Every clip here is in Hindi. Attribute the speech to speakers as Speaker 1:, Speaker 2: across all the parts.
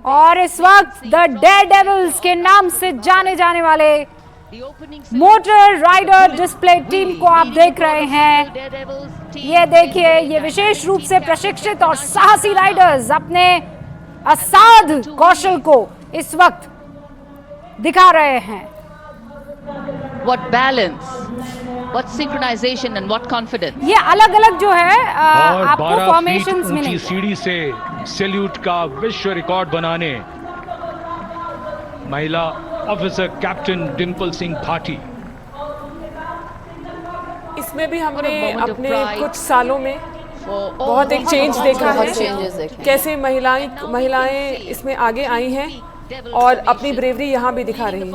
Speaker 1: और इस वक्त द डेयरडेविल्स के नाम से जाने जाने वाले मोटर राइडर डिस्प्ले टीम को आप देख रहे हैं। ये देखिए, ये विशेष रूप से प्रशिक्षित और साहसी राइडर्स अपने असाध कौशल को इस वक्त दिखा रहे हैं।
Speaker 2: What balance, what synchronization and what confidence.
Speaker 1: ये अलग अलग जो है आपको
Speaker 3: 12
Speaker 1: फॉर्मेशंस
Speaker 3: फीट ऊंची
Speaker 1: मिलेंगे।
Speaker 3: सीढ़ी से सैल्यूट का विश्व रिकॉर्ड बनाने महिला ऑफिसर कैप्टन डिंपल सिंह भाटी।
Speaker 4: इसमें भी हमने अपने कुछ सालों में बहुत एक चेंज देखा है, कैसे महिलाएं इसमें आगे आई हैं और अपनी ब्रेवरी यहाँ भी दिखा रही हैं।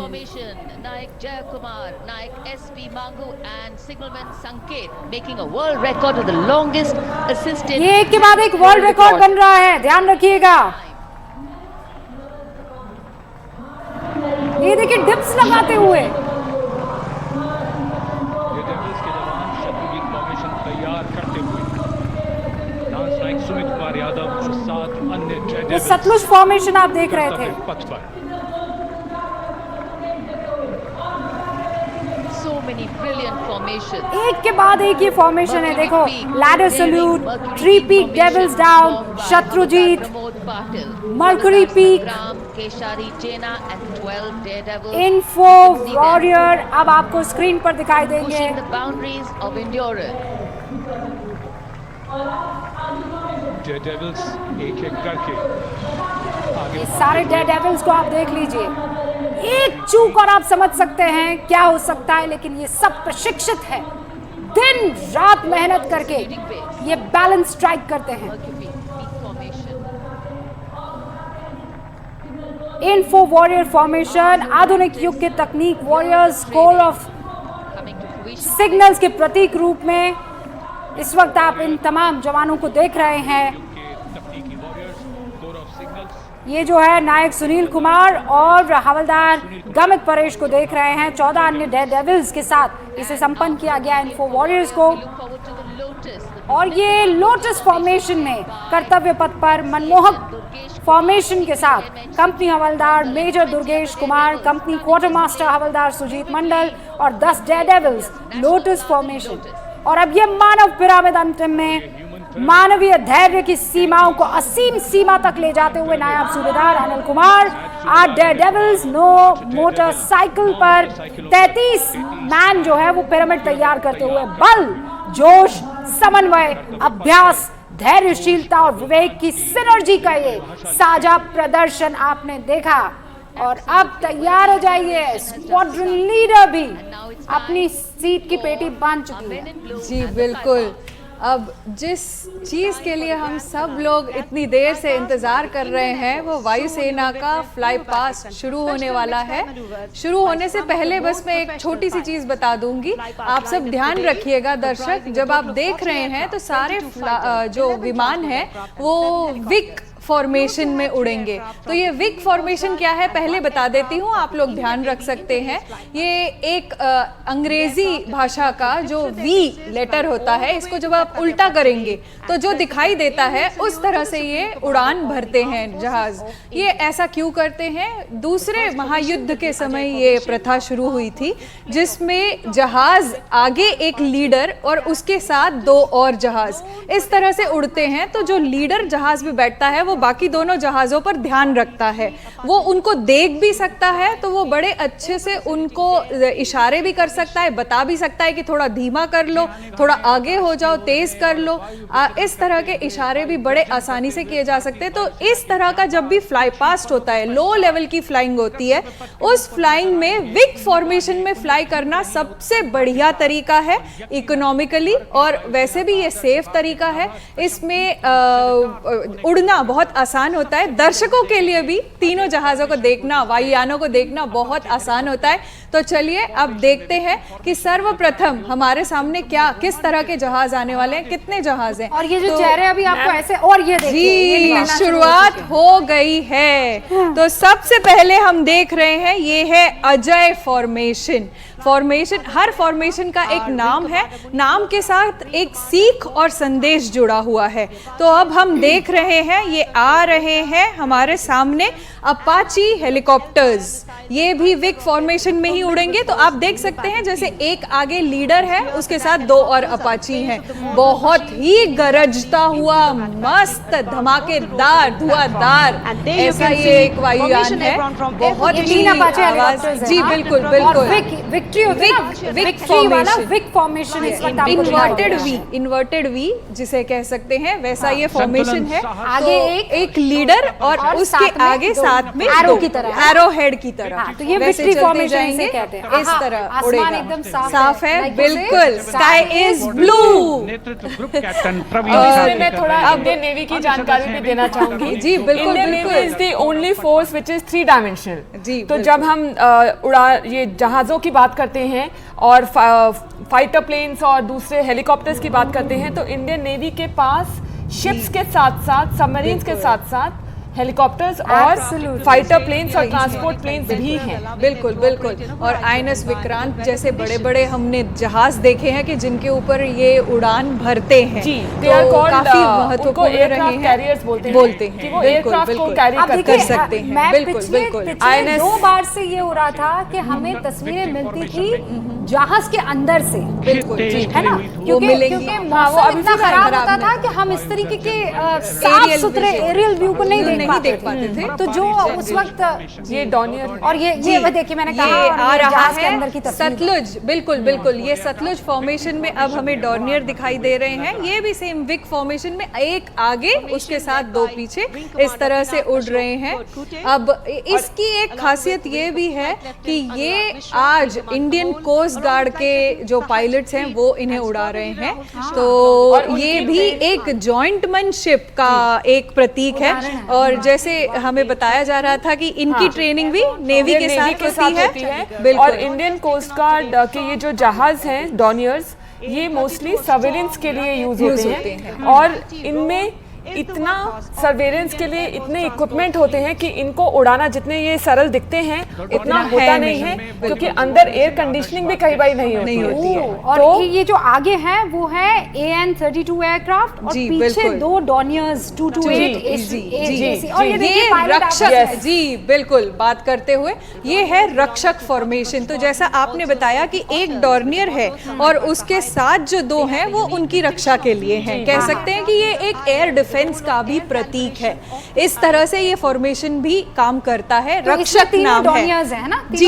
Speaker 2: नायक जय कुमार, नायक एसपी मांगू and signalman Sanket making a world record of the longest assisted।
Speaker 1: ये एक के बाद एक वर्ल्ड रिकॉर्ड बन रहा है, ध्यान रखिएगा। ये देखिए डिप्स लगाते हुए।
Speaker 3: ये डेविल्स के जवान शत्रु की फॉर्मेशन तैयार करते हुए डांस नायक सुमित कुमार यादव और 7 अन्य
Speaker 1: ये
Speaker 3: डेविल्स
Speaker 1: सतलुज फॉर्मेशन आप देख रहे थे।
Speaker 3: पथ पर
Speaker 2: So many brilliant formations।
Speaker 1: एक के बाद एक ये फॉर्मेशन है, देखो ladder salute, 3 peak devils down, Shatrujeet, mercury peak,
Speaker 2: केशारी जेना and 12 daredevils
Speaker 1: इन्फो वॉरियर अब आपको स्क्रीन पर दिखाई देंगे।
Speaker 2: pushing the boundaries of endurance।
Speaker 3: Devils एक एक करके आगे
Speaker 1: ये सारे डेयरडेविल्स को आप देख लीजिए, एक चूक और आप समझ सकते हैं क्या हो सकता है, लेकिन ये सब प्रशिक्षित है, दिन रात मेहनत करके ये बैलेंस स्ट्राइक करते हैं। इन्फो वॉरियर फॉर्मेशन आधुनिक युग के तकनीक वॉरियर्स कोर ऑफ सिग्नल्स के प्रतीक रूप में इस वक्त आप इन तमाम जवानों को देख रहे हैं।
Speaker 3: तकनीकी वॉरियर्स कोर ऑफ सिग्नल्स
Speaker 1: ये जो है नायक सुनील कुमार और हवलदार गमित परेश को देख रहे हैं। 14 अन्य डेयरडेविल्स के साथ इसे संपन्न किया गया इन्फो वॉरियर्स को। और ये लोटस फॉर्मेशन में कर्तव्य पथ पर मनमोहक फॉर्मेशन के साथ कंपनी हवलदार major Durgesh Kumar, company quartermaster हवलदार सुजीत मंडल और 10 डेयरडेविल्स लोटस फॉर्मेशन। और अब ये मानव पिरामिड अंतिम में मानवीय धैर्य की सीमाओं को असीम सीमा तक ले जाते हुए नायब सूबेदार अनिल कुमार 8 डेयरडेविल्स नो मोटरसाइकिल पर 33 मैन जो है वो पिरामिड तैयार करते हुए बल, जोश, समन्वय, अभ्यास, धैर्यशीलता और विवेक की सिनर्जी का ये साझा प्रदर्शन आपने देखा। और अब तैयार हो जाइए, स्क्वाड्रन लीडर भी अपनी सीट की पेटी बांध चुकी है।
Speaker 5: जी बिल्कुल। अब जिस चीज़ के लिए हम सब लोग इतनी देर से इंतज़ार कर रहे हैं वो वायुसेना का फ्लाई पास्ट शुरू होने वाला है। शुरू होने से पहले बस मैं एक छोटी सी चीज़ बता दूंगी, आप सब ध्यान रखिएगा दर्शक। जब आप देख रहे हैं तो सारे जो विमान हैं वो विक फॉर्मेशन में उड़ेंगे। तो ये विक फॉर्मेशन क्या है पहले बता देती हूँ, आप लोग ध्यान रख सकते हैं। ये एक अंग्रेजी भाषा का जो वी लेटर होता है, इसको जब आप उल्टा करेंगे तो जो दिखाई देता है उस तरह से ये उड़ान भरते हैं जहाज। ये ऐसा क्यों करते हैं? दूसरे महायुद्ध के समय ये प्रथा शुरू हुई थी जिसमें जहाज आगे एक लीडर और उसके साथ 2 और जहाज इस तरह से उड़ते हैं। तो जो लीडर जहाज में बैठता है वो बाकी दोनों जहाज़ों पर ध्यान रखता है, वो उनको देख भी सकता है, तो वो बड़े अच्छे से उनको इशारे भी कर सकता है, बता भी सकता है कि थोड़ा धीमा कर लो, थोड़ा आगे हो जाओ, तेज कर लो। इस तरह के इशारे भी बड़े आसानी से किए जा सकते हैं। तो इस तरह का जब भी फ्लाई पास्ट होता है, लो लेवल की फ्लाइंग होती है, उस फ्लाइंग में विक फॉर्मेशन में फ्लाई करना सबसे बढ़िया तरीका है इकोनॉमिकली, और वैसे भी ये सेफ तरीका है। इसमें उड़ना बहुत आसान होता है। दर्शकों के लिए भी तीनों जहाज़ों को देखना, वायुयानों को देखना बहुत आसान होता है। तो चलिए अब देखते हैं कि सर्वप्रथम हमारे सामने किस तरह के जहाज आने वाले हैं, कितने जहाज हैं।
Speaker 1: और ये जो चेहरे अभी आपको ऐसे, और ये देखिए
Speaker 5: जी शुरुआत हो गई है। तो सबसे पहले हम देख रहे हैं ये है अजय फॉर्मेशन। हर फॉर्मेशन का एक नाम है, नाम के साथ एक सीख और संदेश जुड़ा हुआ है। तो अब हम देख रहे हैं ये आ रहे हैं हमारे सामने अपाची हेलीकॉप्टर्स। ये भी विक फॉर्मेशन में ही उड़ेंगे। तो आप देख सकते हैं जैसे एक आगे लीडर है, उसके साथ 2 और अपाची हैं। बहुत ही गरजता हुआ मस्त धमाकेदार धुआंधार ऐसा ये एक वायुयान है। बहुत ही आवाज, जी बिल्कुल बिल्कुल इन्वर्टेड वी जिसे कह सकते हैं, वैसा ये फॉर्मेशन है। आगे एक लीडर और उसके आगे साथ में
Speaker 1: एरो की तरह,
Speaker 5: एरो हेड की तरह।
Speaker 1: तो ये विक्ट्री फॉर्मेशन इसे कहते हैं।
Speaker 5: इस तरह
Speaker 1: आसमान एकदम
Speaker 5: साफ है बिल्कुल। Sky is blue.
Speaker 3: नेतृत्व ग्रुप कैप्टन प्रवीण
Speaker 4: इसमें मैं थोड़ा इंडियन नेवी की जानकारी भी देना चाहूंगी।
Speaker 5: जी बिल्कुल
Speaker 4: Indian navy is the only force which is 3 dimensional.
Speaker 5: जी
Speaker 4: तो जब हम ये जहाजों की बात करते हैं और फाइटर प्लेन्स और दूसरे हेलीकॉप्टर्स की बात करते हैं, तो इंडियन नेवी के पास शिप्स के साथ साथ सबमरीन्स के साथ साथ हेलीकॉप्टर्स और फाइटर प्लेन्स और ट्रांसपोर्ट प्लेन्स भी हैं।
Speaker 5: बिल्कुल बिल्कुल। और आईएनएस विक्रांत जैसे बड़े बड़े हमने जहाज देखे हैं कि जिनके ऊपर ये उड़ान भरते हैं।
Speaker 4: जी,
Speaker 5: तो काफी महत्वपूर्ण रहे हैं।
Speaker 4: कैरियर्स बोलते हैं कि वो एयरक्राफ्ट को कैरी कर सकते हैं।
Speaker 1: मैं
Speaker 5: बिल्कुल,
Speaker 1: पिछले
Speaker 5: बिल्कुल।
Speaker 1: 2 बार से ये हो रहा था कि हमें तस्वीरें मिलती थी जहाज के अंदर से,
Speaker 5: बिल्कुल जी,
Speaker 1: है ना, क्योंकि मौसम इतना खराब होता था कि हम इस तरीके के साफ सुथरे एरियल व्यू को नहीं देख पाते थे। तो जो उस वक्त
Speaker 4: ये डॉनियर
Speaker 1: और ये देखिए मैंने कहा
Speaker 5: ये आ रहा
Speaker 1: जहाज के
Speaker 5: है
Speaker 1: अंदर की तस्वीर।
Speaker 5: सतलुज, बिल्कुल बिल्कुल। ये सतलुज फॉर्मेशन में अब हमें डॉर्नियर दिखाई दे रहे हैं। ये भी सेम विक फॉर्मेशन में, एक आगे उसके साथ 2 पीछे, इस तरह से उड़ रहे हैं। अब इसकी एक खासियत ये भी है कि ये आज इंडियन कोस्ट गार्ड के जो पायलट्स हैं वो इन्हें उड़ा रहे हैं। तो ये भी एक जॉइंटमैनशिप का एक प्रतीक है। और जैसे हमें बताया जा रहा था कि इनकी ट्रेनिंग भी नेवी के साथ होती है।
Speaker 4: और इंडियन कोस्ट गार्ड के ये जो जहाज हैं डॉनियर्स, ये मोस्टली सर्वेलेंस के लिए यूज होते हैं। और इनमें इतना सर्वेलेंस के लिए इतने इक्विपमेंट होते हैं कि इनको उड़ाना जितने ये सरल दिखते हैं इतना होता नहीं है, क्योंकि अंदर एयर कंडीशनिंग भी कई बार नहीं होती है।
Speaker 1: और तो ये जो आगे हैं वो है AN-32 एयरक्राफ्ट और पीछे 2 डॉनियर्स 228 AC। और ये देखिए
Speaker 5: रक्षक, जी बिल्कुल। बात करते हुए ये है रक्षक फॉर्मेशन। तो जैसा आपने बताया कि एक डॉर्नियर है और उसके साथ जो 2 हैं वो उनकी रक्षा के लिए हैं। कह सकते हैं कि ये एक एयर डिफेंस का भी प्रतीक है। इस तरह से ये फॉर्मेशन भी काम करता है। रक्षक नाम है
Speaker 1: ना,
Speaker 5: जी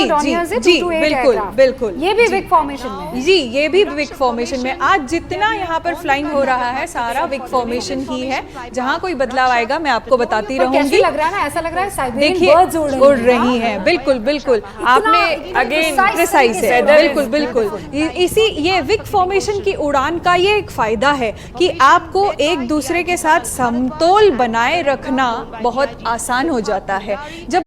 Speaker 5: जी बिल्कुल बिल्कुल।
Speaker 1: ये भी विक फॉर्मेशन में,
Speaker 5: जी ये भी विक फॉर्मेशन में। आज जितना यहाँ पर फ्लाइंग हो रहा है सारा विक फॉर्मेशन ही है। जहाँ कोई बदलाव आएगा मैं आपको बताती रहूंगी।
Speaker 1: लग रहा है ना, ऐसा लग रहा है साइबेरियन
Speaker 5: देखिए
Speaker 1: बर्ड्स
Speaker 5: उड़ रही हैं। बिल्कुल बिल्कुल। आपने अगेन प्रिसाइज है, बिल्कुल बिल्कुल। इसी ये विक फॉर्मेशन की उड़ान का ये एक फायदा है कि आपको एक दूसरे के साथ समतोल बनाए रखना बहुत आसान हो जाता है। जब